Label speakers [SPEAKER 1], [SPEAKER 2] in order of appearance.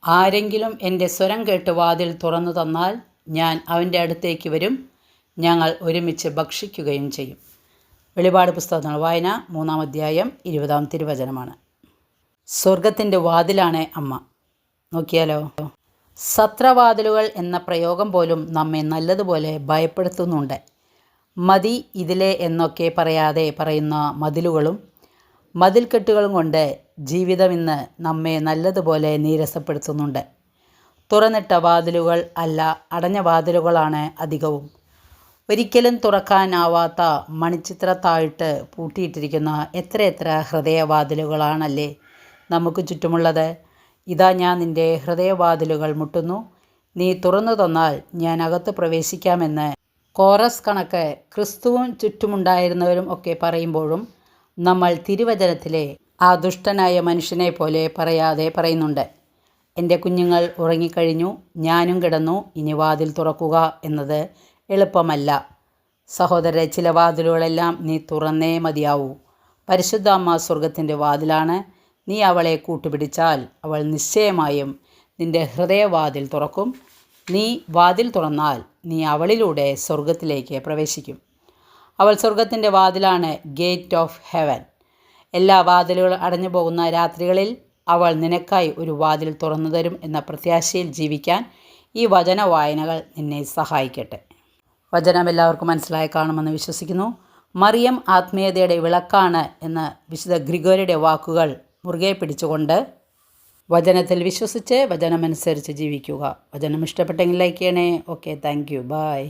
[SPEAKER 1] ആരെങ്കിലും എൻ്റെ സ്വരം കേട്ട് വാതിൽ തുറന്നു തന്നാൽ ഞാൻ അവൻ്റെ അടുത്തേക്ക് വരും, ഞങ്ങൾ ഒരുമിച്ച് ഭക്ഷിക്കുകയും ചെയ്യും. വെളിപാട് പുസ്തകങ്ങൾ വായന 3-ാം അധ്യായം 20-ാം തിരുവചനമാണ്. സ്വർഗത്തിൻ്റെ വാതിലാണ് അമ്മ. നോക്കിയാലോ. സത്രവാതിലുകൾ എന്ന പ്രയോഗം പോലും നമ്മെ നല്ലതുപോലെ ഭയപ്പെടുത്തുന്നുണ്ട്. മതി ഇതിലെ എന്നൊക്കെ പറയാതെ പറയുന്ന മതിലുകളും മതിൽക്കെട്ടുകളും കൊണ്ട് ജീവിതം ഇന്ന് നമ്മെ നല്ലതുപോലെ നീരസപ്പെടുത്തുന്നുണ്ട്. തുറന്നിട്ട വാതിലുകൾ അല്ല, അടഞ്ഞ വാതിലുകളാണ് അധികവും. ഒരിക്കലും തുറക്കാനാവാത്ത മണിച്ചിത്രത്താഴിട്ട് പൂട്ടിയിട്ടിരിക്കുന്ന എത്രയെത്ര ഹൃദയവാതിലുകളാണല്ലേ നമുക്ക് ചുറ്റുമുള്ളത്. ഇതാ ഞാൻ നിൻ്റെ ഹൃദയവാതിലുകൾ മുട്ടുന്നു, നീ തുറന്നു തന്നാൽ ഞാൻ അകത്ത് പ്രവേശിക്കാമെന്ന് കോറസ് കണക്ക് ക്രിസ്തുവും ചുറ്റുമുണ്ടായിരുന്നവരും ഒക്കെ പറയുമ്പോഴും നമ്മൾ തിരുവചനത്തിലെ ആ ദുഷ്ടനായ മനുഷ്യനെ പോലെ പറയാതെ പറയുന്നുണ്ട്. എൻ്റെ കുഞ്ഞുങ്ങൾ ഉറങ്ങിക്കഴിഞ്ഞു, ഞാനും കിടന്നു, ഇനി വാതിൽ തുറക്കുക എന്നത് എളുപ്പമല്ല. സഹോദരരെ, ചില വാതിലുകളെല്ലാം നീ തുറന്നേ മതിയാവൂ. പരിശുദ്ധ അമ്മ സ്വർഗത്തിൻ്റെ വാതിലാണ്. നീ അവളെ കൂട്ടുപിടിച്ചാൽ അവൾ നിശ്ചയമായും നിൻ്റെ ഹൃദയവാതിൽ തുറക്കും. നീ വാതിൽ തുറന്നാൽ നീ അവളിലൂടെ സ്വർഗത്തിലേക്ക് പ്രവേശിക്കും. അവൾ സ്വർഗത്തിൻ്റെ വാതിലാണ്, ഗേറ്റ് ഓഫ് ഹെവൻ. എല്ലാ വാതിലുകളും അടഞ്ഞു പോകുന്ന രാത്രികളിൽ അവൾ നിനക്കായി ഒരു വാതിൽ തുറന്നു തരും എന്ന പ്രത്യാശയിൽ ജീവിക്കാൻ ഈ വചന വായനകൾ നിന്നെ സഹായിക്കട്ടെ. വചനം എല്ലാവർക്കും മനസ്സിലായി കാണുമെന്ന് വിശ്വസിക്കുന്നു. മറിയം ആത്മീയതയുടെ വിളക്കാണ് എന്ന വിശുദ്ധ ഗ്രിഗോരിയുടെ വാക്കുകൾ മുറുകെ പിടിച്ചുകൊണ്ട് വചനത്തിൽ വിശ്വസിച്ച് വചനമനുസരിച്ച് ജീവിക്കുക. വചനം ഇഷ്ടപ്പെട്ടെങ്കിൽ ലൈക്ക് ചെയ്യണേ. Okay, thank you, by.